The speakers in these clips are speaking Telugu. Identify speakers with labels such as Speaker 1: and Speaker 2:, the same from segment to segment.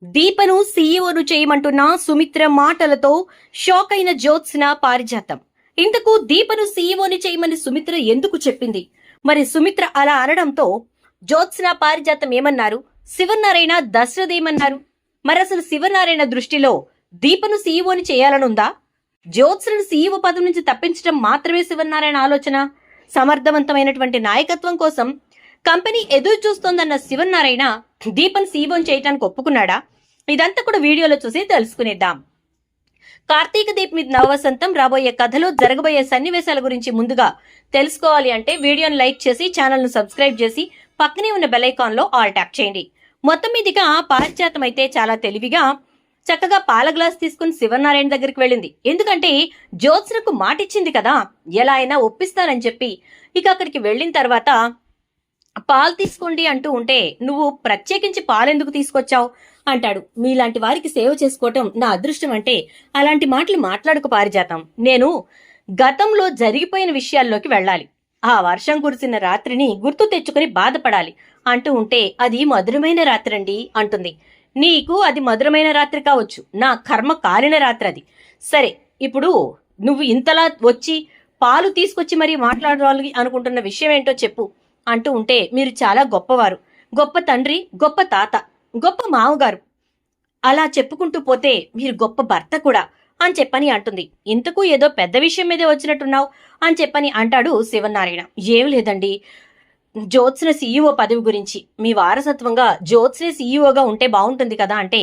Speaker 1: దీపను సీఈఓను చేయమంటున్న సుమిత్ర మాటలతో షాక్ అయిన జ్యోత్స్న పారిజాతం. ఇంతకు దీపను సీఈఓని చేయమని సుమిత్ర ఎందుకు చెప్పింది? మరి సుమిత్ర అలా అనడంతో జ్యోత్స్న పారిజాతం ఏమన్నారు? శివనారాయణ దశరథ్ ఏమన్నారు? మరి అసలు శివనారాయణ దృష్టిలో దీపను సీఈఓని చేయాలనుందా? జ్యోత్స్నను సీఈఓ పదవి నుంచి తప్పించడం మాత్రమే శివనారాయణ ఆలోచన? సమర్థవంతమైనటువంటి నాయకత్వం కోసం కంపెనీ ఎదురు చూస్తోందన్న శివనారాయణ దీపన్ సీఈఓని చేయడానికి ఒప్పుకున్నాడా? ఇదంతా కూడా వీడియోలో చూసి తెలుసుకునేద్దాం. కార్తీక దీప్ మీద నవవసంతం రాబోయే కథలో జరగబోయే సన్నివేశాల గురించి ముందుగా తెలుసుకోవాలి అంటే వీడియోను లైక్ చేసి ఛానల్ ను సబ్స్క్రైబ్ చేసి పక్కనే ఉన్న బెల్ ఐకాన్ లో ఆల్ ట్యాప్ చేయండి. మొత్తం మీదిగా పాశ్చాత్యం అయితే చాలా తెలివిగా చక్కగా పాల గ్లాస్ తీసుకుని శివనారాయణ దగ్గరికి వెళ్ళింది. ఎందుకంటే జ్యోత్స్నకు మాటిచ్చింది కదా, ఎలా అయినా ఒప్పిస్తానని చెప్పి. ఇక అక్కడికి వెళ్ళిన తర్వాత పాలు తీసుకోండి అంటూ ఉంటే, నువ్వు ప్రత్యేకించి పాలెందుకు తీసుకొచ్చావు అంటాడు. మీలాంటి వారికి సేవ చేసుకోవటం నా అదృష్టం అంటే అలాంటి మాటలు మాట్లాడుకు పారిజాతం. నేను గతంలో జరిగిపోయిన విషయాల్లోకి వెళ్ళాలి. ఆ వర్షం కురిసిన రాత్రిని గుర్తు తెచ్చుకుని బాధపడాలి అంటూ ఉంటే, అది మధురమైన రాత్రి అండి అంటుంది. నీకు అది మధురమైన రాత్రి కావచ్చు, నా కర్మ కాలిన రాత్రి అది. సరే, ఇప్పుడు నువ్వు ఇంతలా వచ్చి పాలు తీసుకొచ్చి మరీ మాట్లాడాలి అనుకుంటున్న విషయం ఏంటో చెప్పు అంటూ ఉంటే, మీరు చాలా గొప్పవారు, గొప్ప తండ్రి, గొప్ప తాత, గొప్ప మామగారు, అలా చెప్పుకుంటూ పోతే మీరు గొప్ప భర్త కూడా అని చెప్పని అంటుంది. ఇంతకు ఏదో పెద్ద విషయం మీదే వచ్చినట్టున్నావు అని చెప్పని అంటాడు శివనారాయణ. ఏం లేదండి, జ్యోత్స్న సీఈఓ పదవి గురించి, మీ వారసత్వంగా జ్యోత్స్నే సీఈఓగా ఉంటే బాగుంటుంది కదా అంటే,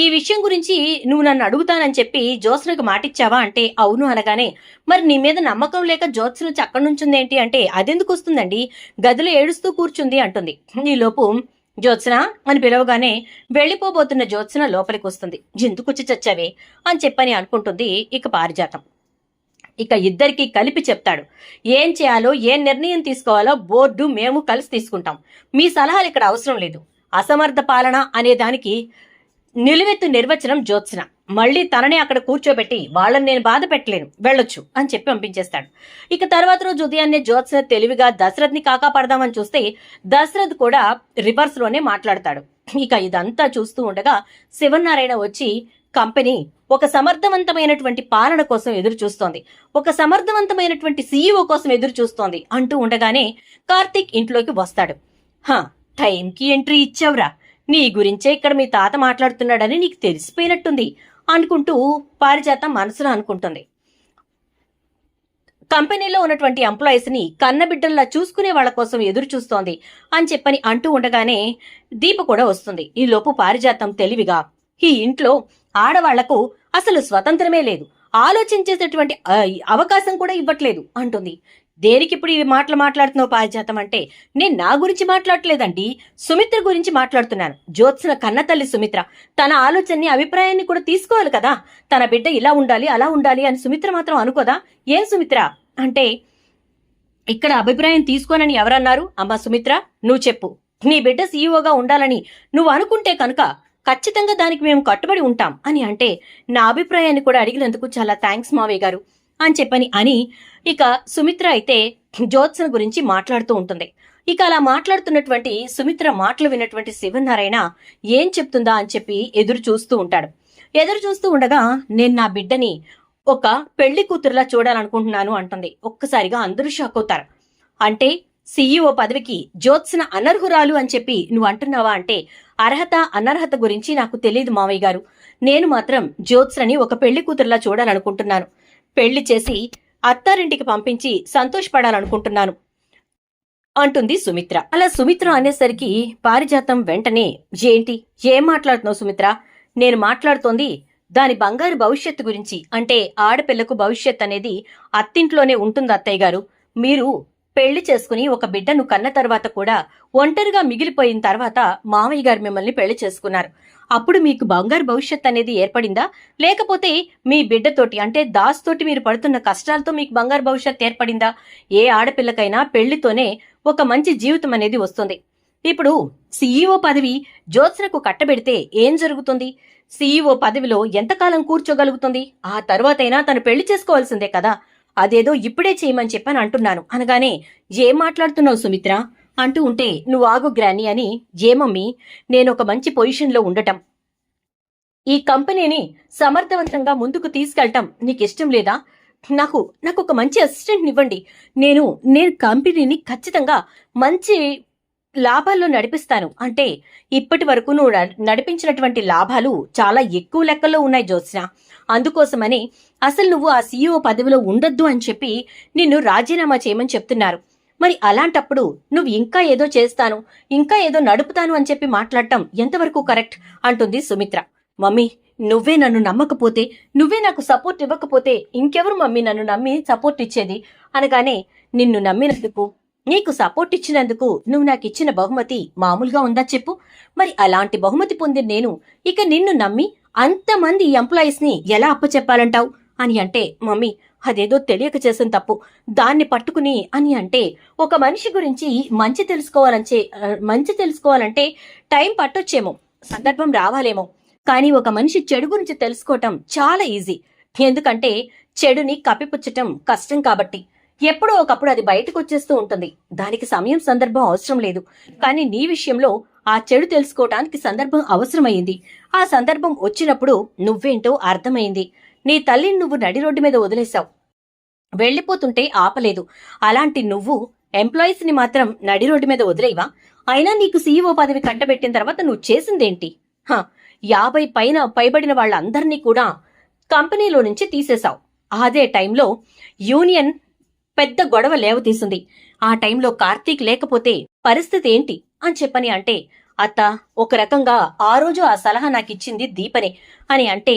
Speaker 1: ఈ విషయం గురించి నువ్వు నన్ను అడుగుతానని చెప్పి జ్యోత్స్నకు మాటిచ్చావా అంటే, అవును అనగానే, మరి నీ మీద నమ్మకం లేక జ్యోత్స్న వచ్చి అక్కడి నుంచింది ఏంటి అంటే, అదెందుకు వస్తుందండి, గదిలో ఏడుస్తూ కూర్చుంది అంటుంది. ఈలోపు జ్యోత్స్న అని పిలవగానే వెళ్లిపోబోతున్న జ్యోత్స్న లోపలికి వస్తుంది. ఎందుకొచ్చి చచ్చావే అని చెప్పని అనుకుంటుంది ఇక పారిజాతం. ఇక ఇద్దరికి కలిపి చెప్తాడు, ఏం చేయాలో, ఏం నిర్ణయం తీసుకోవాలో బోర్డు మేము కలిసి తీసుకుంటాం. మీ సలహాలు ఇక్కడ అవసరం లేదు. అసమర్థ పాలన అనే దానికి నిలువెత్తు నిర్వచనం జ్యోత్స్న. మళ్ళీ తననే అక్కడ కూర్చోబెట్టి వాళ్ళని నేను బాధ పెట్టలేను, వెళ్ళొచ్చు అని చెప్పి పంపించేస్తాడు. ఇక తర్వాత రోజు ఉదయాన్నే జ్యోత్స్న తెలివిగా దశరథ్ని కాకాపడదామని చూస్తే దశరథ్ కూడా రివర్స్ లోనే మాట్లాడతాడు. ఇక ఇదంతా చూస్తూ ఉండగా శివనారాయణ వచ్చి, కంపెనీ ఒక సమర్థవంతమైనటువంటి పాలన కోసం ఎదురు చూస్తోంది, ఒక సమర్థవంతమైనటువంటి సీఈఓ కోసం ఎదురు చూస్తోంది అంటూ ఉండగానే కార్తీక్ ఇంట్లోకి వస్తాడు. టైంకి ఎంట్రీ ఇచ్చావురా, నీ గురించే ఇక్కడ మీ తాత మాట్లాడుతున్నాడని నీకు తెలిసిపోయినట్టుంది అనుకుంటూ పారిజాతం మనసులో అనుకుంటుంది. కంపెనీలో ఉన్నటువంటి ఎంప్లాయీస్ ని కన్నబిడ్డల్లా చూసుకునే వాళ్ళ కోసం ఎదురు చూస్తోంది అని చెప్పని అంటూ ఉండగానే దీప కూడా వస్తుంది. ఈ లోపు పారిజాతం తెలివిగా, ఈ ఇంట్లో ఆడవాళ్లకు అసలు స్వతంత్రమే లేదు, ఆలోచించేటటువంటి అవకాశం కూడా ఇవ్వట్లేదు అంటుంది. దేనికిప్పుడు ఈ మాటలు మాట్లాడుతున్నావు పారిజాతం అంటే, నేను నా గురించి మాట్లాడలేదండి, సుమిత్ర గురించి మాట్లాడుతున్నాను. జ్యోత్స్న కన్నతల్లి సుమిత్ర తన ఆలోచనని, అభిప్రాయాన్ని కూడా తీసుకోవాలి కదా. తన బిడ్డ ఇలా ఉండాలి, అలా ఉండాలి అని సుమిత్ర మాత్రం అనుకోదా? ఏం సుమిత్ర అంటే, ఇక్కడ అభిప్రాయం తీసుకోనని ఎవరన్నారు? అమ్మా సుమిత్ర, నువ్వు చెప్పు. నీ బిడ్డ సీఈఓగా ఉండాలని నువ్వు అనుకుంటే కనుక ఖచ్చితంగా దానికి మేము కట్టుబడి ఉంటాం అని అంటే, నా అభిప్రాయాన్ని కూడా అడిగినందుకు చాలా థ్యాంక్స్ మావయ్య గారు అని చెప్పని అని ఇక సుమిత్ర అయితే జ్యోత్స్న గురించి మాట్లాడుతూ ఉంటుంది. ఇక అలా మాట్లాడుతున్నటువంటి సుమిత్ర మాటలు విన్నటువంటి శివనారాయణ ఏం చెప్తుందా అని చెప్పి ఎదురు చూస్తూ ఉంటాడు. ఎదురు చూస్తూ ఉండగా, నేను నా బిడ్డని ఒక పెళ్లి కూతురులా చూడాలనుకుంటున్నాను అంటుంది. ఒక్కసారిగా అందరూ షాక్ అవుతారు. అంటే సీఈఓ పదవికి జ్యోత్స్న అనర్హురాలు అని చెప్పి నువ్వు అంటున్నావా అంటే, అర్హత అనర్హత గురించి నాకు తెలియదు మావయ్య గారు, నేను మాత్రం జ్యోత్స్నని ఒక పెళ్లి కూతురులా చూడాలనుకుంటున్నాను, పెళ్లి చేసి అత్తారింటికి పంపించి సంతోషపడాలనుకుంటున్నాను అంటుంది సుమిత్ర. అలా సుమిత్ర అనేసరికి పారిజాతం వెంటనే, ఏంటి, ఏం మాట్లాడుతున్నావు సుమిత్ర? నేను మాట్లాడుతోంది దాని బంగారు భవిష్యత్తు గురించి. అంటే ఆడపిల్లకు భవిష్యత్ అనేది అత్తింట్లోనే ఉంటుంది అత్తయ్య గారు. మీరు పెళ్లి చేసుకుని ఒక బిడ్డను కన్న తర్వాత కూడా ఒంటరిగా మిగిలిపోయిన తర్వాత మామయ్య గారు మిమ్మల్ని పెళ్లి చేసుకున్నారు. అప్పుడు మీకు బంగారు భవిష్యత్ అనేది ఏర్పడిందా, లేకపోతే మీ బిడ్డతోటి అంటే దాస్ తోటి మీరు పడుతున్న కష్టాలతో మీకు బంగారు భవిష్యత్ ఏర్పడిందా? ఏ ఆడపిల్లకైనా పెళ్లితోనే ఒక మంచి జీవితం అనేది వస్తుంది. ఇప్పుడు సీఈఓ పదవి జ్యోత్స్నకు కట్టబెడితే ఏం జరుగుతుంది? సీఈఓ పదవిలో ఎంతకాలం కూర్చోగలుగుతుంది? ఆ తర్వాతైనా తను పెళ్లి చేసుకోవాల్సిందే కదా. అదేదో ఇప్పుడే చేయమని చెప్పని అంటున్నాను అనగానే, ఏం మాట్లాడుతున్నావు సుమిత్ర అంటూ ఉంటే, నువ్వు ఆగు గ్రాని అని, ఏ మమ్మీ, నేను ఒక మంచి పొజిషన్లో ఉండటం, ఈ కంపెనీని సమర్థవంతంగా ముందుకు తీసుకెళ్ళటం నీకు ఇష్టం లేదా? నాకు నాకు ఒక మంచి అసిస్టెంట్ ఇవ్వండి. నేను నేను కంపెనీని ఖచ్చితంగా మంచి లాభాల్లో నడిపిస్తాను అంటే ఇప్పటి వరకు నువ్వు నడిపించినటువంటి లాభాలు చాలా ఎక్కువ లెక్కల్లో ఉన్నాయి జ్యోత్స్న. అందుకోసమని అసలు నువ్వు ఆ సీఈఓ పదవిలో ఉండొద్దు అని చెప్పి నిన్ను రాజీనామా చేయమని చెప్తున్నారు. మరి అలాంటప్పుడు నువ్వు ఇంకా ఏదో చేస్తాను, ఇంకా ఏదో నడుపుతాను అని చెప్పి మాట్లాడటం ఎంతవరకు కరెక్ట్ అంటుంది సుమిత్ర. మమ్మీ, నువ్వే నన్ను నమ్మకపోతే, నువ్వే నాకు సపోర్ట్ ఇవ్వకపోతే ఇంకెవరు మమ్మీ నన్ను నమ్మి సపోర్ట్ ఇచ్చేది అనగానే, నిన్ను నమ్మినందుకు, నీకు సపోర్ట్ ఇచ్చినందుకు నువ్వు నాకు ఇచ్చిన బహుమతి మామూలుగా ఉందా చెప్పు? మరి అలాంటి బహుమతి పొందిన నేను ఇక నిన్ను నమ్మి అంతమంది ఎంప్లాయీస్ ని ఎలా అప్పచెప్పాలంటావు అని అంటే, మమ్మీ అదేదో తెలియక చేసిన తప్పు, దాన్ని పట్టుకుని అని అంటే, ఒక మనిషి గురించి మంచి తెలుసుకోవాలంటే టైం పట్టొచ్చేమో, సందర్భం రావాలేమో, కానీ ఒక మనిషి చెడు గురించి తెలుసుకోవటం చాలా ఈజీ. ఎందుకంటే చెడుని కప్పిపుచ్చటం కష్టం కాబట్టి. ఎప్పుడో ఒకప్పుడు అది బయటకు వచ్చేస్తూ ఉంటుంది. దానికి సమయం సందర్భం అవసరం లేదు. కానీ నీ విషయంలో ఆ చెడు తెలుసుకోవటానికి సందర్భం అవసరమైంది. ఆ సందర్భం వచ్చినప్పుడు నువ్వేంటో అర్థమైంది. నీ తల్లిని నువ్వు నడి రోడ్డు మీద వదిలేశావు, వెళ్లిపోతుంటే ఆపలేదు. అలాంటి నువ్వు ఎంప్లాయీస్ ని మాత్రం నడి రోడ్డు మీద వదిలేవా? అయినా నీకు సీఈఓ పదవి కట్టబెట్టిన తర్వాత నువ్వు చేసిందేంటి? 50 పైబడిన వాళ్ళందరినీ కూడా కంపెనీలో నుంచి తీసేశావు. అదే టైంలో యూనియన్ పెద్ద గొడవ లేవతీసింది. ఆ టైంలో కార్తీక్ లేకపోతే పరిస్థితి ఏంటి అని చెప్పని అంటే, అత్త, ఒక రకంగా ఆ రోజు ఆ సలహా నాకిచ్చింది దీపనే అని అంటే,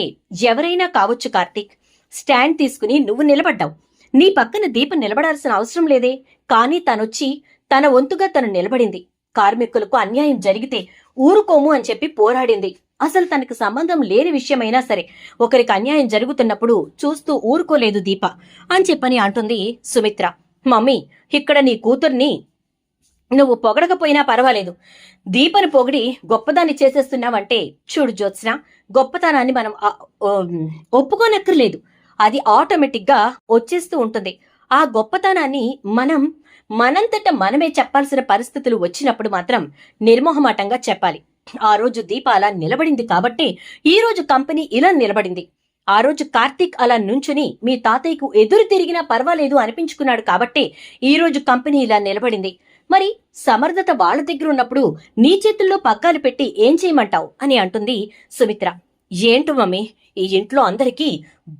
Speaker 1: ఎవరైనా కావచ్చు కార్తీక్, స్టాండ్ తీసుకుని నువ్వు నిలబడ్డావు. నీ పక్కన దీపం నిలబడాల్సిన అవసరం లేదే. కానీ తనొచ్చి తన వంతుగా తను నిలబడింది. కార్మికులకు అన్యాయం జరిగితే ఊరుకోము అని చెప్పి పోరాడింది. అసలు తనకు సంబంధం లేని విషయమైనా సరే ఒకరికి అన్యాయం జరుగుతున్నప్పుడు చూస్తూ ఊరుకోలేదు దీప అని చెప్పని అంటుంది సుమిత్ర. మమ్మీ, ఇక్కడ నీ కూతుర్ని నువ్వు పొగడకపోయినా పర్వాలేదు, దీపను పొగిడి గొప్పదాన్ని చేసేస్తున్నావంటే, చూడు జ్యోత్స్న, గొప్పతనాన్ని మనం ఒప్పుకోనక్కర్లేదు. అది ఆటోమేటిక్ గా వచ్చేస్తూ ఉంటుంది. ఆ గొప్పతనాన్ని మనంతట మనమే చెప్పాల్సిన పరిస్థితులు వచ్చినప్పుడు మాత్రం నిర్మోహమాటంగా చెప్పాలి. ఆ రోజు దీప అలా నిలబడింది కాబట్టి ఈ రోజు కంపెనీ ఇలా నిలబడింది. ఆ రోజు కార్తీక్ అలా నుంచుని మీ తాతయ్యకు ఎదురు తిరిగినా పర్వాలేదు అనిపించుకున్నాడు కాబట్టి ఈ రోజు కంపెనీ ఇలా నిలబడింది. మరి సమర్థత వాళ్ళ దగ్గర ఉన్నప్పుడు నీ చేతుల్లో పగ్గాలు పెట్టి ఏం చేయమంటావు అని అంటుంది సుమిత్ర. ఏంటో మమ్మీ, ఈ ఇంట్లో అందరికీ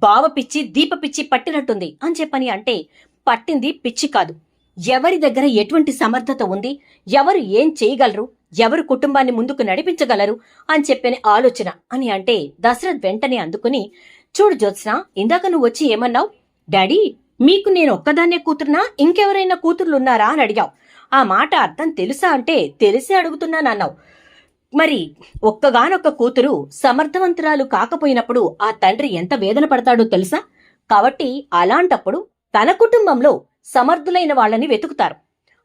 Speaker 1: బావ పిచ్చి దీప పిచ్చి పట్టినట్టుంది అని చెప్పని అంటే, పట్టింది పిచ్చి కాదు, ఎవరి దగ్గర ఎటువంటి సమర్థత ఉంది, ఎవరు ఏం చేయగలరు, ఎవరు కుటుంబాన్ని ముందుకు నడిపించగలరు అని చెప్పని ఆలోచన అని అంటే, దశరథ్ వెంటనే అందుకుని, చూడు జ్యోత్స్న, ఇందాక నువ్వు వచ్చి ఏమన్నావు? డాడీ, మీకు నేను ఒక్కదాన్నే కూతురునా, ఇంకెవరైనా కూతుర్లున్నారా అని అడిగావు. ఆ మాట అర్థం తెలుసా అంటే, తెలిసే అడుగుతున్నానన్నావు. మరి ఒక్కగానొక్క కూతురు సమర్థవంతురాలు కాకపోయినప్పుడు ఆ తండ్రి ఎంత వేదన పడతాడో తెలుసా? కాబట్టి అలాంటప్పుడు తన కుటుంబంలో సమర్థులైన వాళ్ళని వెతుకుతారు.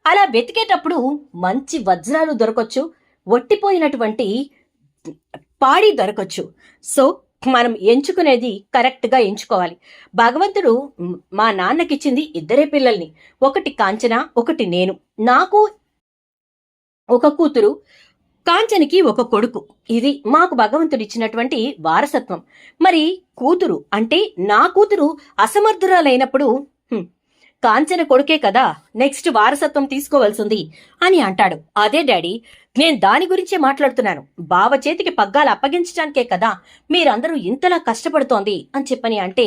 Speaker 1: అలా వెతికేటప్పుడు మంచి వజ్రాలు దొరకొచ్చు, ఒట్టిపోయినటువంటి పాడి దొరకొచ్చు. సో మనం ఎంచుకునేది కరెక్ట్ గా ఎంచుకోవాలి. భగవంతుడు మా నాన్నకిచ్చింది ఇద్దరే పిల్లల్ని, ఒకటి కాంచన, ఒకటి నేను. నాకు ఒక కూతురు, కాంచనికి ఒక కొడుకు. ఇది మాకు భగవంతుడిచ్చినటువంటి వారసత్వం. మరి కూతురు అంటే నా కూతురు అసమర్థురాలైనప్పుడు కాంచన కొడుకే కదా నెక్స్ట్ వారసత్వం తీసుకోవాల్సింది అని అంటాడు. అదే డాడీ, నేను దాని గురించే మాట్లాడుతున్నాను. బావ చేతికి పగ్గాలు అప్పగించడానికే కదా మీరందరూ ఇంతలా కష్టపడుతోంది అని చెప్పని అంటే,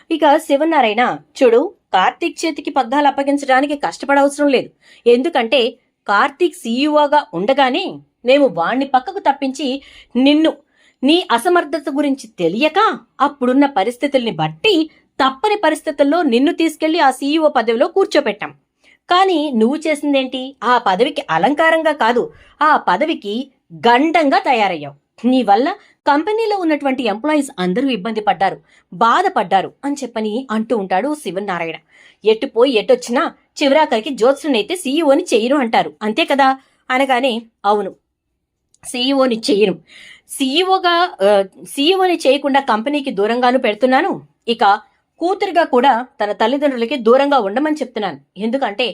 Speaker 1: ఇక శివనారాయణ, చూడు, కార్తీక్ చేతికి పగ్గాలు అప్పగించడానికి కష్టపడవసరం లేదు. ఎందుకంటే కార్తీక్ సీఈఓగా ఉండగానే మేము వాణ్ణి పక్కకు తప్పించి నీ అసమర్థత గురించి తెలియక అప్పుడున్న పరిస్థితుల్ని బట్టి తప్పని పరిస్థితుల్లో నిన్ను తీసుకెళ్లి ఆ సీఈఓ పదవిలో కూర్చోపెట్టాం. కానీ నువ్వు చేసిందేంటి? ఆ పదవికి అలంకారంగా కాదు, ఆ పదవికి గండంగా తయారయ్యావు. నీ వల్ల కంపెనీలో ఉన్నటువంటి ఎంప్లాయీస్ అందరూ ఇబ్బంది పడ్డారు, బాధపడ్డారు అని చెప్పని అంటూ ఉంటాడు శివనారాయణ. ఎటు పోయి ఎటొచ్చినా చివరాఖరికి జ్యోత్స్నైతే సీఈఓని చెయ్యరు అంటారు, అంతే కదా అనగానే, అవును, సీఈఓని చెయ్యను, సీఈఓని చేయకుండా కంపెనీకి దూరంగాను పెడుతున్నాను. ఇక కూతురుగా కూడా తన తల్లిదండ్రులకి దూరంగా ఉండమని చెప్తున్నాను. ఎందుకంటే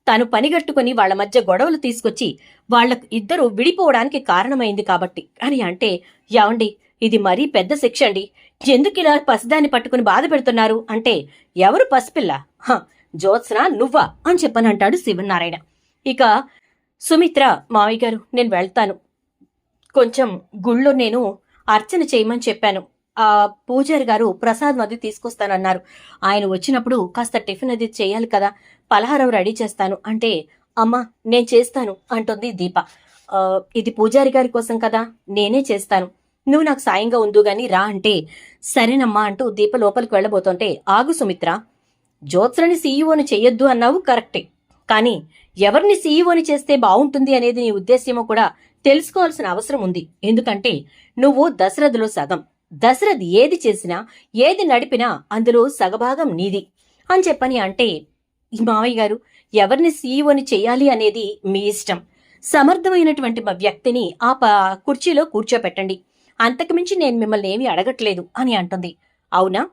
Speaker 1: తను పనిగట్టుకుని వాళ్ల మధ్య గొడవలు తీసుకొచ్చి వాళ్ళకు ఇద్దరు విడిపోవడానికి కారణమైంది కాబట్టి అని అంటే, యావండి, ఇది మరీ పెద్ద శిక్ష అండి. ఎందుకు ఇలా పసిదాన్ని పట్టుకుని బాధ పెడుతున్నారు అంటే, ఎవరు పసిపిల్ల? జ్యోత్స్న నువ్వా అని చెప్పనంటాడు శివనారాయణ. ఇక సుమిత్ర, మావయ్య గారు నేను వెళ్తాను, కొంచెం గుళ్ళో నేను అర్చన చేయమని చెప్పాను. ఆ పూజారి గారు ప్రసాదం అది తీసుకొస్తానన్నారు. ఆయన వచ్చినప్పుడు కాస్త టిఫిన్ అది చేయాలి కదా, పలహారం రెడీ చేస్తాను అంటే, అమ్మా నేను చేస్తాను అంటుంది దీప. ఇది పూజారి గారి కోసం కదా, నేనే చేస్తాను, నువ్వు నాకు సాయంగా ఉండు గాని రా అంటే, సరేనమ్మా అంటూ దీప లోపలికి వెళ్ళబోతుంటే, ఆగు సుమిత్ర, జ్యోత్స్నని సీఈఓని చెయ్యొద్దు అన్నావు కరెక్టే, కానీ ఎవరిని సీఈఓని చేస్తే బాగుంటుంది అనేది నీ ఉద్దేశ్యమో కూడా తెలుసుకోవాల్సిన అవసరం ఉంది. ఎందుకంటే నువ్వు దశరథులో సగం. దశరథ్ ఏది చేసినా ఏది నడిపినా అందులో సగభాగం నీది అని చెప్పని అంటే, మావయ్య గారు ఎవరిని సీఈఓని చెయ్యాలి అనేది మీ ఇష్టం, సమర్థమైనటువంటి వ్యక్తిని ఆ కుర్చీలో కూర్చోపెట్టండి, అంతకుమించి నేను మిమ్మల్ని ఏమీ అడగట్లేదు అని అంటుంది. అవునా,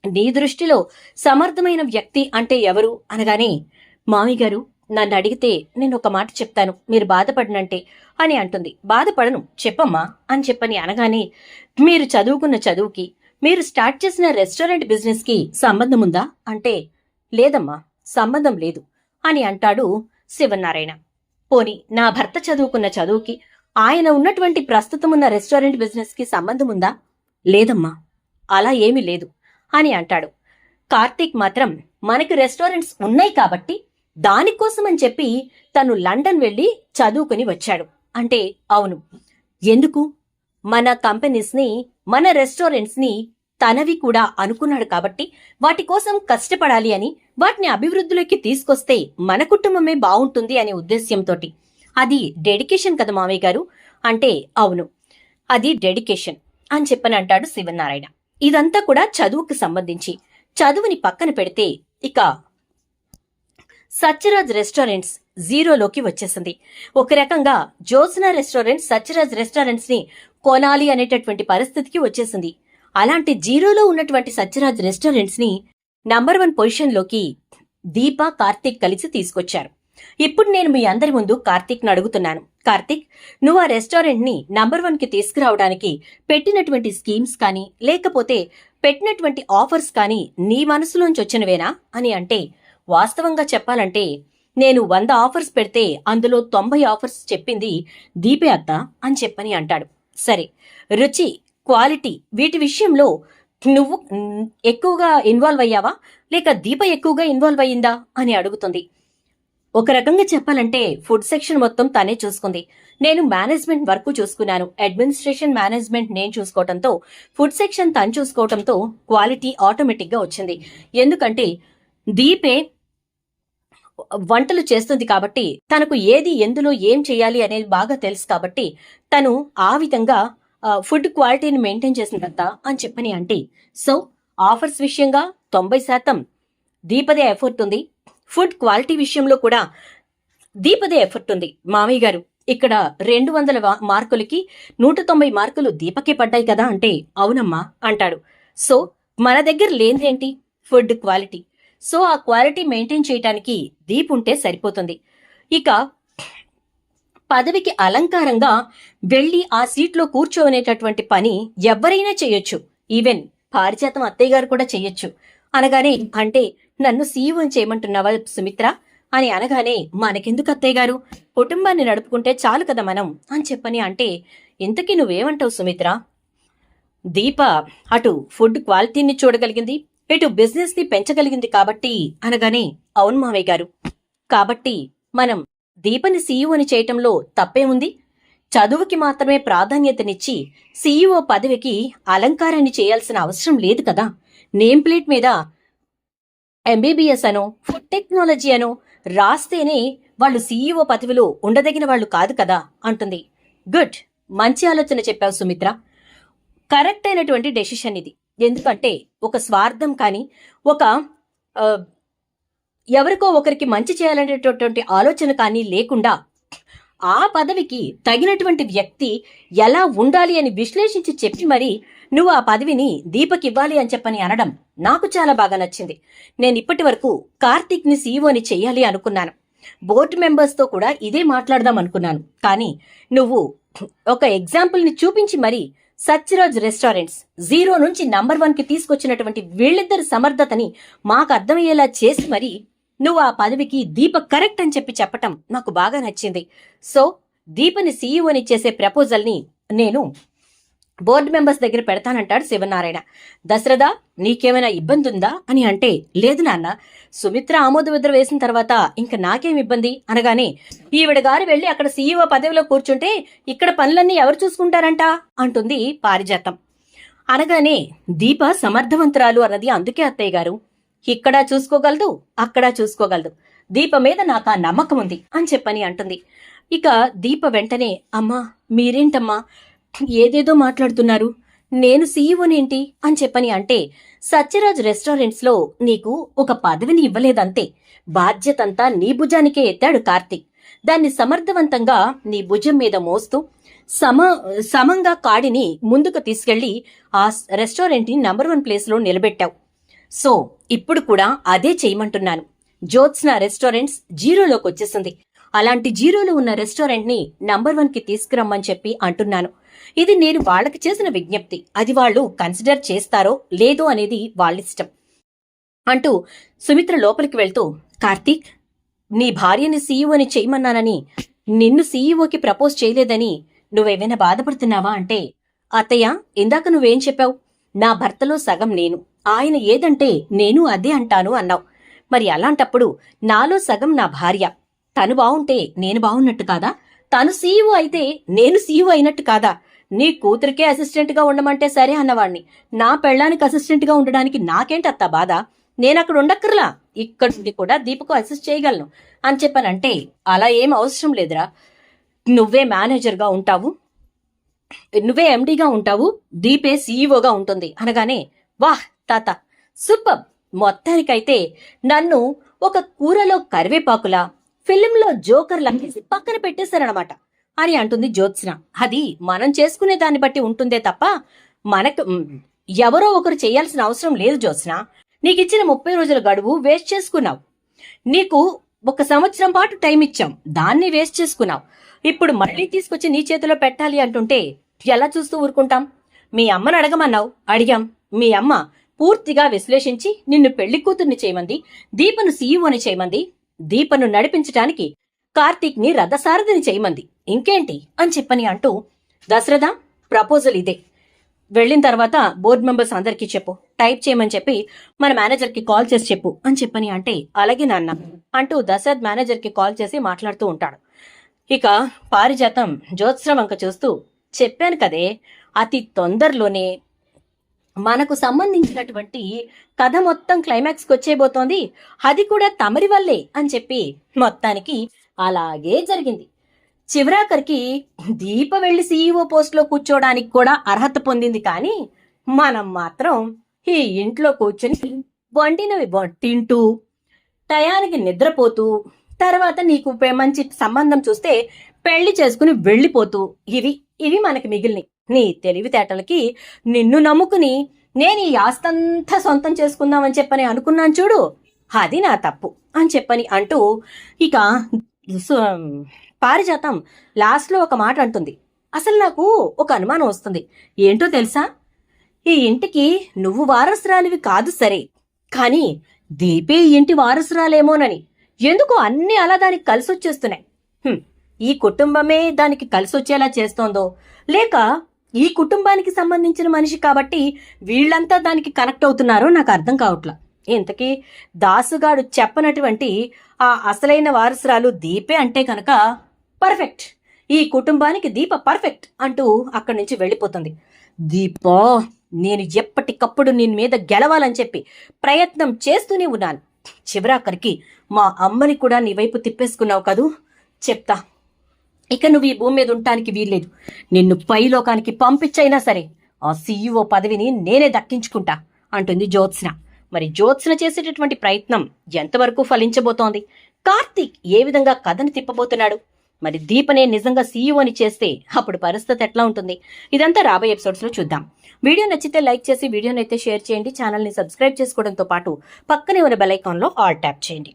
Speaker 1: నీ దృష్టిలో సమర్థమైన వ్యక్తి అంటే ఎవరు అనగానే, మామయ్య గారు నన్ను అడిగితే నేను ఒక మాట చెప్తాను, మీరు బాధపడనంటే అని అంటుంది. బాధపడను చెప్పమ్మా అని చెప్పని అనగానే, మీరు చదువుకున్న చదువుకి మీరు స్టార్ట్ చేసిన రెస్టారెంట్ బిజినెస్ కి సంబంధం ఉందా అంటే, లేదమ్మా సంబంధం లేదు అని అంటాడు శివనారాయణ. పోని నా భర్త చదువుకున్న చదువుకి ఆయన ఉన్నటువంటి ప్రస్తుతం ఉన్న రెస్టారెంట్ బిజినెస్ కి సంబంధం ఉందా? లేదమ్మా అలా ఏమీ లేదు అని అంటాడు. కార్తీక్ మాత్రం మనకి రెస్టారెంట్స్ ఉన్నాయి కాబట్టి దానికోసమని చెప్పి తను లండన్ వెళ్లి చదువుకుని వచ్చాడు అంటే, అవును, ఎందుకు? మన కంపెనీస్ ని మన రెస్టారెంట్స్ ని తనవి కూడా అనుకున్నాడు కాబట్టి వాటి కోసం కష్టపడాలి అని, వాటిని అభివృద్ధిలోకి తీసుకొస్తే మన కుటుంబమే బాగుంటుంది అనే ఉద్దేశ్యంతో. అది డెడికేషన్ కదా మామయ్య గారు అంటే, అవును అది డెడికేషన్ అని చెప్పని అంటాడు శివనారాయణ. ఇదంతా కూడా చదువుకు సంబంధించి. చదువుని పక్కన పెడితే ఇక సత్యరాజ్ రెస్టారెంట్స్ జీరోలోకి వచ్చేసింది. ఒక రకంగా జ్యోత్స్న రెస్టారెంట్స్ సత్యరాజ్ రెస్టారెంట్స్ ని కొనాలి అనేటటువంటి పరిస్థితికి వచ్చేసింది. అలాంటి జీరోలో ఉన్నటువంటి సత్యరాజ్ రెస్టారెంట్స్ ని నంబర్ 1 పొజిషన్ లోకి దీప, కార్తీక్ కలిసి తీసుకొచ్చారు. ఇప్పుడు నేను మీ అందరి ముందు కార్తీక్ ను అడుగుతున్నాను, కార్తీక్ నువ్వు ఆ రెస్టారెంట్ ని నంబర్ 1 కి తీసుకురావడానికి పెట్టినటువంటి స్కీమ్స్ కానీ లేకపోతే పెట్టినటువంటి ఆఫర్స్ కానీ నీ మనసులోంచి వచ్చినవేనా అని అంటే, వాస్తవంగా చెప్పాలంటే నేను 100 ఆఫర్స్ పెడితే అందులో 90 ఆఫర్స్ చెప్పింది దీపే అత్త అని చెప్పని అంటాడు. సరే, రుచి, క్వాలిటీ వీటి విషయంలో నువ్వు ఎక్కువగా ఇన్వాల్వ్ అయ్యావా లేక దీప ఎక్కువగా ఇన్వాల్వ్ అయ్యిందా అని అడుగుతుంది. ఒక రకంగా చెప్పాలంటే ఫుడ్ సెక్షన్ మొత్తం తనే చూసుకుంది. నేను మేనేజ్మెంట్ వర్క్ చూసుకున్నాను, అడ్మినిస్ట్రేషన్ మేనేజ్మెంట్ నేను చూసుకోవడంతో ఫుడ్ సెక్షన్ తను చూసుకోవడంతో క్వాలిటీ ఆటోమేటిక్ గా వచ్చింది. ఎందుకంటే దీపే వంటలు చేస్తుంది కాబట్టి తనకు ఏది ఎందులో ఏం చేయాలి అనేది బాగా తెలుసు కాబట్టి తను ఆ విధంగా ఫుడ్ క్వాలిటీని మెయింటైన్ చేసిందంతా అని చెప్పని అంటే, సో ఆఫర్స్ విషయంగా 90% దీపదే ఎఫర్ట్ ఉంది, ఫుడ్ క్వాలిటీ విషయంలో కూడా దీపదే ఎఫర్ట్ ఉంది. మామయ్య గారు ఇక్కడ 200 మార్కులకి 190 మార్కులు దీపకే పడ్డాయి కదా అంటే, అవునమ్మా అంటాడు. సో మన దగ్గర లేనిదేంటి? Food quality. సో ఆ క్వాలిటీ మెయింటైన్ చేయడానికి దీప్ ఉంటే సరిపోతుంది. ఇక పదవికి అలంకారంగా వెళ్లి ఆ సీట్లో కూర్చోనేటటువంటి పని ఎవరైనా చేయొచ్చు, ఈవెన్ పారిజాతం అత్తయ్య గారు కూడా చెయ్యొచ్చు అనగానే, అంటే నన్ను సీఈఓని చేయమంటున్నావా సుమిత్ర అని అనగానే, మనకెందుకు అత్తయ్య గారు, కుటుంబాన్ని నడుపుకుంటే చాలు కదా మనం అని చెప్పని అంటే, ఇంతకీ నువ్వేమంటావు సుమిత్ర? దీప అటు ఫుడ్ క్వాలిటీని చూడగలిగింది, ఇటు బిజినెస్ ని పెంచగలిగింది కాబట్టి అనగానే, అవును మావయ్య గారు, కాబట్టి మనం దీపని సీఈఓని చేయటంలో తప్పే ఉంది. చదువుకి మాత్రమే ప్రాధాన్యతనిచ్చి సీఈఓ పదవికి అలంకారాన్ని చేయాల్సిన అవసరం లేదు కదా. నేమ్ ప్లేట్ మీద ఎంబీబీఎస్ అనో ఫుడ్ టెక్నాలజీ అనో రాస్తేనే వాళ్ళు సీఈఓ పదవిలో ఉండదగిన వాళ్ళు కాదు కదా అంటుంది. గుడ్, మంచి ఆలోచన చెప్పావు సుమిత్ర, కరెక్ట్ అయినటువంటి డెసిషన్ ఇది. ఎందుకంటే ఒక స్వార్థం కానీ ఒక ఎవరికో ఒకరికి మంచి చేయాలనేటటువంటి ఆలోచన కానీ లేకుండా ఆ పదవికి తగినటువంటి వ్యక్తి ఎలా ఉండాలి అని విశ్లేషించి చెప్పి మరి నువ్వు ఆ పదవిని దీపకివ్వాలి అని చెప్పని అనడం నాకు చాలా బాగా నచ్చింది. నేను ఇప్పటి వరకు కార్తీక్ ని సీఈఓని చెయ్యాలి అనుకున్నాను, బోర్డు మెంబర్స్ తో కూడా ఇదే మాట్లాడదాం అనుకున్నాను, కానీ నువ్వు ఒక ఎగ్జాంపుల్ ని చూపించి మరి సత్యరాజ్ రెస్టారెంట్స్ 0 నుంచి నంబర్ 1 కి తీసుకొచ్చినటువంటి వీళ్ళిద్దరి సమర్థతని మాకు అర్థమయ్యేలా చేసి మరి నువ్వు ఆ పదవికి దీప కరెక్ట్ అని చెప్పటం నాకు బాగా నచ్చింది. సో దీపని సీఈఓని చేసే ప్రపోజల్ని నేను బోర్డు మెంబర్స్ దగ్గర పెడతానంటాడు శివనారాయణ. దశరథ, నీకేమైనా ఇబ్బంది ఉందా అని అంటే, లేదు నాన్న, సుమిత్ర ఆమోదముద్ర వేసిన తర్వాత ఇంక నాకేం ఇబ్బంది అనగానే, ఈవిడ గారు వెళ్లి అక్కడ సీఈఓ పదవిలో కూర్చుంటే ఇక్కడ పనులన్నీ ఎవరు చూసుకుంటారంట అంటుంది పారిజాతం. అనగానే దీప సమర్థవంతురాలు అన్నది అందుకే అత్తయ్య గారు, ఇక్కడా చూసుకోగలదు అక్కడా చూసుకోగలదు, దీప మీద నాకు ఆ నమ్మకం ఉంది అని చెప్పని అంటుంది. ఇక దీప వెంటనే, అమ్మా మీరేంటమ్మా ఏదేదో మాట్లాడుతున్నారు, నేను సీఈఓనేంటి అని చెప్పని అంటే, సత్యరాజ్ రెస్టారెంట్స్ లో నీకు ఒక పదవిని ఇవ్వలేదంతే, బాధ్యతంతా నీ భుజానికే ఎత్తాడు కార్తీక్. దాన్ని సమర్థవంతంగా నీ భుజం మీద మోస్తూ సమంగా కాడిని ముందుకు తీసుకెళ్లి ఆ రెస్టారెంట్ ని నంబర్ 1 ప్లేస్ లో నిలబెట్టావు. సో ఇప్పుడు కూడా అదే చేయమంటున్నాను. జ్యోత్స్న రెస్టారెంట్స్ 0లోకి వచ్చేసింది. అలాంటి 0లో ఉన్న రెస్టారెంట్ ని నంబర్ 1 కి తీసుకురమ్మని చెప్పి అంటున్నాను. ఇది నేను వాళ్ళకి చేసిన విజ్ఞప్తి, అది వాళ్ళు కన్సిడర్ చేస్తారో లేదో అనేది వాళ్ళిష్టం అంటూ సుమిత్ర లోపలికి వెళ్తూ, కార్తీక్, నీ భార్యని సీఈఓని చేయమన్నానని నిన్ను సీఈఓకి ప్రపోజ్ చేయలేదని నువ్వేమైనా బాధపడుతున్నావా అంటే, అత్తయ్య ఇందాక నువ్వేం చెప్పావు, నా భర్తలో సగం నేను, ఆయన ఏదంటే నేను అదే అంటాను అన్నావు. మరి అలాంటప్పుడు నాలో సగం నా భార్య, తను బావుంటే నేను బావున్నట్టు కాదా, తను సీఈఓ అయితే నేను సీఈఓ అయినట్టు కాదా, నీ కూతురికే అసిస్టెంట్ గా ఉండమంటే సరే అన్నవాణ్ణి, నా పెళ్ళానికి అసిస్టెంట్ గా ఉండడానికి నాకేంటి అత్త బాధ, నేనక్కడ ఉండక్కర్లా, ఇక్కడి కూడా దీపకు అసిస్ట్ చేయగలను అని చెప్పానంటే, అలా ఏం అవసరం లేదురా, నువ్వే మేనేజర్గా ఉంటావు, నువ్వే ఎండీగా ఉంటావు, దీపే సీఈఓగా ఉంటుంది అనగానే, వాహ్ తాత సూపర్, మొత్తానికైతే నన్ను ఒక కూరలో కరివేపాకులా ఫిలింలో జోకర్లా పక్కన పెట్టేశారనమాట అని అంటుంది జ్యోత్స్న. అది మనం చేసుకునే దాన్ని బట్టి ఉంటుందే తప్ప మనకు ఎవరో ఒకరు చేయాల్సిన అవసరం లేదు జ్యోత్స్న. నీకిచ్చిన 30 రోజుల గడువు వేస్ట్ చేసుకున్నావు, నీకు 1 సంవత్సరం పాటు టైం ఇచ్చాం, దాన్ని వేస్ట్ చేసుకున్నావు. ఇప్పుడు మళ్ళీ తీసుకొచ్చి నీ చేతిలో పెట్టాలి అంటుంటే ఎలా చూస్తూ ఊరుకుంటాం? మీ అమ్మను అడగమన్నావు, అడిగాం. మీ అమ్మ పూర్తిగా విశ్లేషించి నిన్ను పెళ్లి కూతుర్ని చేయమంది, దీపను సీఈఓని చేయమంది, దీపను నడిపించటానికి కార్తీక్ ని రథసారథిని చేయమంది, ఇంకేంటి అని చెప్పని అంటూ, దశరథ ప్రపోజల్ ఇదే, వెళ్ళిన తర్వాత బోర్డు మెంబర్స్ అందరికీ చెప్పు, టైప్ చేయమని చెప్పి మన మేనేజర్ కి కాల్ చేసి చెప్పు అని చెప్పని అంటే, అలాగే నాన్న అంటూ దశరథ్ మేనేజర్ కి కాల్ చేసి మాట్లాడుతూ ఉంటాడు. ఇక పారిజాతం జ్యోత్స్న వంక చూస్తూ, చెప్పాను కదే, అతి తొందరలోనే మనకు సంబంధించినటువంటి కథ మొత్తం క్లైమాక్స్కి వచ్చేయబోతోంది, అది కూడా తమరి వల్లే అని చెప్పి మొత్తానికి అలాగే జరిగింది. చివరాఖరికి దీప వెళ్లి సీఈఓ పోస్ట్లో కూర్చోడానికి కూడా అర్హత పొందింది. కానీ మనం మాత్రం ఈ ఇంట్లో కూర్చొని వండినవి తింటూ టయానికి నిద్రపోతూ, తర్వాత నీకు మంచి సంబంధం చూస్తే పెళ్లి చేసుకుని వెళ్ళిపోతూ, ఇవి మనకి మిగిలినవి. నీ తెలివితేటలకి నిన్ను నమ్ముకుని నేను ఈ ఆస్తంతా సొంతం చేసుకుందామని చెప్పని అనుకున్నాను చూడు, అది నా తప్పు అని చెప్పని అంటూ, ఇక పారిజాతం లాస్ట్లో ఒక మాట అంటుంది. అసలు నాకు ఒక అనుమానం వస్తుంది, ఏంటో తెలుసా, ఈ ఇంటికి నువ్వు వారసురాలివి కాదు సరే, కానీ దీపే ఈ ఇంటి వారసురాలేమోనని. ఎందుకు అన్ని అలా దానికి కలిసొచ్చేస్తున్నాయి? ఈ కుటుంబమే దానికి కలిసొచ్చేలా చేస్తోందో, లేక ఈ కుటుంబానికి సంబంధించిన మనిషి కాబట్టి వీళ్ళంతా దానికి కనెక్ట్ అవుతున్నారో నాకు అర్థం కావట్లా. ఇంతకీ దాసుగాడు చెప్పనటువంటి ఆ అసలైన వారసురాలు దీపే అంటే కనుక పర్ఫెక్ట్, ఈ కుటుంబానికి దీప పర్ఫెక్ట్ అంటూ అక్కడి నుంచి వెళ్ళిపోతుంది. దీపా, నేను ఎప్పటికప్పుడు నీ మీద గెలవాలని చెప్పి ప్రయత్నం చేస్తూనే ఉన్నాను, చివరాఖరికి మా అమ్మని కూడా నీ వైపు తిప్పేసుకున్నావు కదూ, చెప్తా, ఇక నువ్వు ఈ భూమి మీద ఉండటానికి వీల్లేదు, నిన్ను పైలోకానికి పంపించైనా సరే ఆ సీఈఓ పదవిని నేనే దక్కించుకుంటా అంటుంది జ్యోత్స్న. మరి జ్యోత్స్న చేసేటటువంటి ప్రయత్నం ఎంతవరకు ఫలించబోతోంది? కార్తీక్ ఏ విధంగా కథను తిప్పబోతున్నాడు? మరి దీపనే నిజంగా సీఈఓని చేస్తే అప్పుడు పరిస్థితి ఎట్లా ఉంటుంది? ఇదంతా రాబోయే ఎపిసోడ్స్ లో చూద్దాం. వీడియో నచ్చితే లైక్ చేసి వీడియోనైతే షేర్ చేయండి. ఛానల్ని సబ్స్క్రైబ్ చేసుకోవడంతో పాటు పక్కనే ఉన్న బెల్ ఐకాన్లో ఆల్ ట్యాప్ చేయండి.